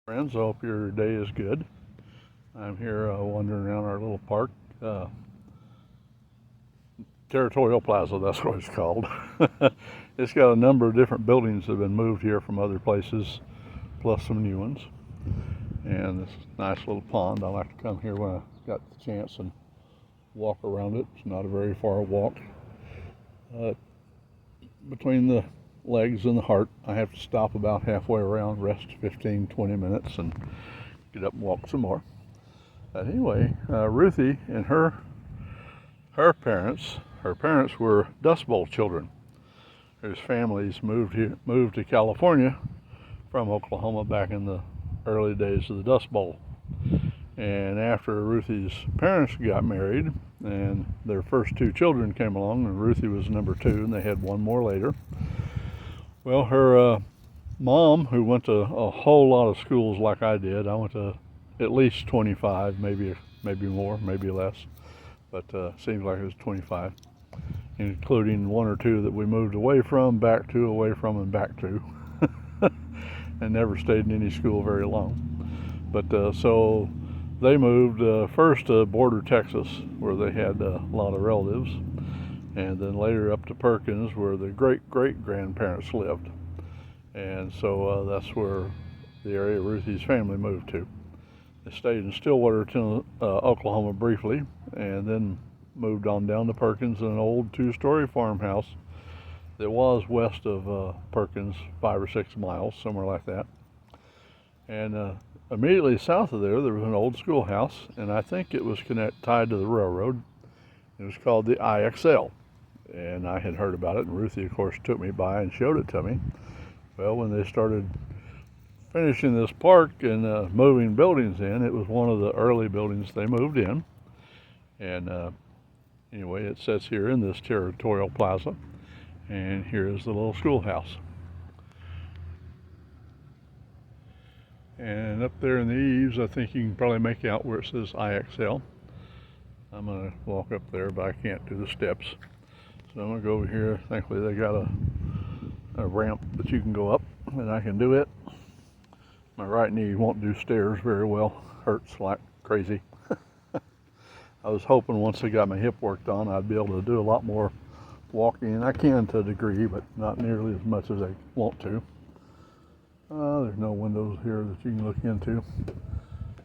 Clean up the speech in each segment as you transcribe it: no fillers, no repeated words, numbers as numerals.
Friends, I hope your day is good. I'm here wandering around our little park, Territorial Plaza, that's what it's called. It's got a number of different buildings that have been moved here from other places, plus some new ones. And this nice little pond. I like to come here when I got the chance and walk around it. It's not a very far walk. Between the legs and the heart, I have to stop about halfway around, rest 15-20 minutes, and get up and walk some more. But anyway, Ruthie and her parents were Dust Bowl children, whose families moved to California from Oklahoma back in the early days of the Dust Bowl. And after Ruthie's parents got married and their first two children came along, and Ruthie was number two, and they had one more later. Well, her mom, who went to a whole lot of schools like I did, I went to at least 25, maybe more, maybe less, but seems like it was 25, including one or two that we moved away from, back to, away from, and back to, and never stayed in any school very long. But so they moved first to Border, Texas, where they had a lot of relatives, and then later up to Perkins, where the great-great-grandparents lived. And so that's where the area Ruthie's family moved to. They stayed in Stillwater, Oklahoma briefly, and then moved on down to Perkins in an old two-story farmhouse that was west of Perkins, 5 or 6 miles, somewhere like that. And immediately south of there was an old schoolhouse, and I think it was tied to the railroad. It was called the IXL, and I had heard about it, and Ruthie, of course, took me by and showed it to me. Well, when they started finishing this park and moving buildings in, it was one of the early buildings they moved in. And anyway, it sits here in this Territorial Plaza, and here is the little schoolhouse. And up there in the eaves, I think you can probably make out where it says IXL. I'm going to walk up there, but I can't do the steps. So I'm going to go over here. Thankfully, they got a ramp that you can go up, and I can do it. My right knee won't do stairs very well. Hurts like crazy. I was hoping once I got my hip worked on, I'd be able to do a lot more walking. I can to a degree, but not nearly as much as I want to. There's no windows here that you can look into.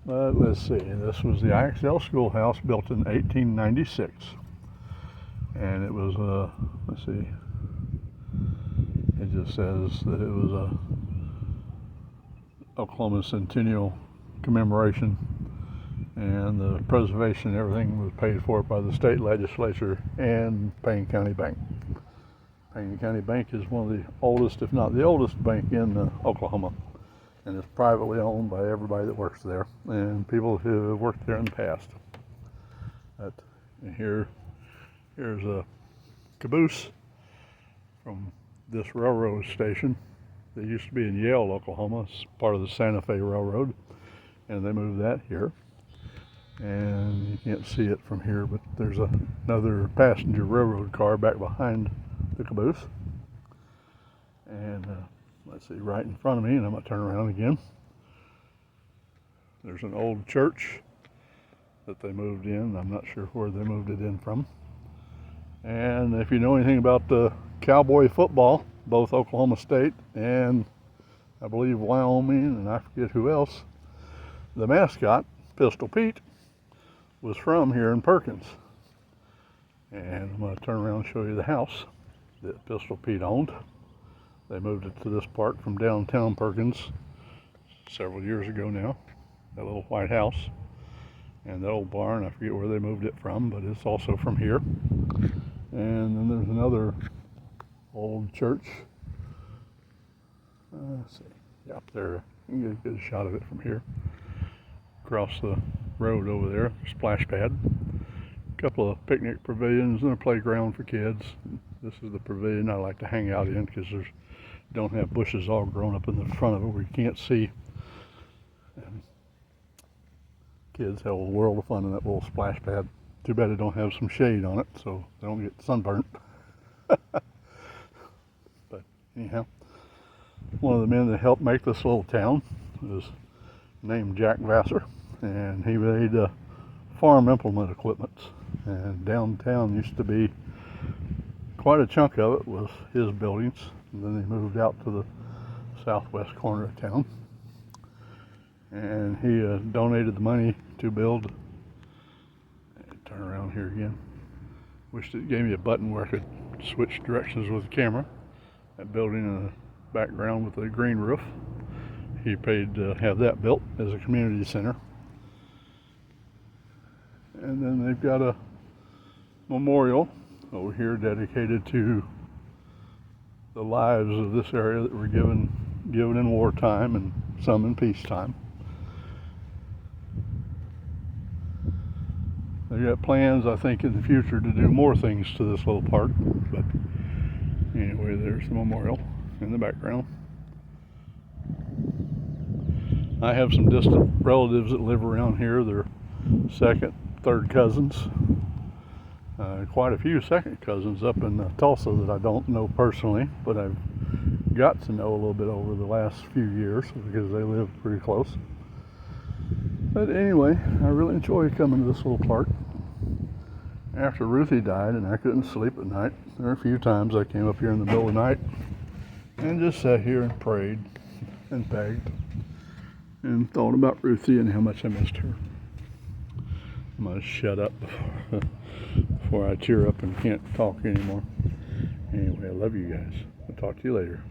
But let's see, this was the IXL schoolhouse, built in 1896. And it was, let's see, it just says that it was a Oklahoma Centennial commemoration, and the preservation and everything was paid for by the state legislature and Payne County Bank. Payne County Bank is one of the oldest, if not the oldest bank in Oklahoma, and it's privately owned by everybody that works there and people who have worked there in the past. And here's a caboose from this railroad station that used to be in Yale, Oklahoma. It's part of the Santa Fe Railroad, and they moved that here. And you can't see it from here, but there's another passenger railroad car back behind the caboose. And let's see, right in front of me, and I'm going to turn around again. There's an old church that they moved in. I'm not sure where they moved it in from. And if you know anything about the cowboy football, both Oklahoma State and I believe Wyoming, and I forget who else, the mascot, Pistol Pete, was from here in Perkins. And I'm going to turn around and show you the house that Pistol Pete owned. They moved it to this park from downtown Perkins several years ago now, that little white house. And that old barn, I forget where they moved it from, but it's also from here. And then there's another old church. Let's see, yeah, up there. You can get a good shot of it from here. Across the road over there, splash pad. A couple of picnic pavilions and a playground for kids. This is the pavilion I like to hang out in because there's don't have bushes all grown up in the front of it where you can't see. And kids have a world of fun in that little splash pad. Too bad they don't have some shade on it so they don't get sunburnt. But anyhow, one of the men that helped make this little town was named Jack Vassar, and he made farm implement equipment. And downtown used to be, quite a chunk of it was his buildings, and then they moved out to the southwest corner of town. And he donated the money to build, turn around here again, wished it gave me a button where I could switch directions with the camera. That building in the background with a green roof, he paid to have that built as a community center. And then they've got a memorial over here dedicated to the lives of this area that were given in wartime and some in peacetime. They've got plans, I think, in the future to do more things to this little park. But anyway, there's the memorial in the background. I have some distant relatives that live around here. They're second, third cousins. Quite a few second cousins up in Tulsa that I don't know personally, but I've got to know a little bit over the last few years because they live pretty close. But anyway, I really enjoy coming to this little park. After Ruthie died and I couldn't sleep at night, there were a few times I came up here in the middle of the night and just sat here and prayed and begged and thought about Ruthie and how much I missed her. I'm going to shut up before I tear up and can't talk anymore. Anyway, I love you guys. I'll talk to you later.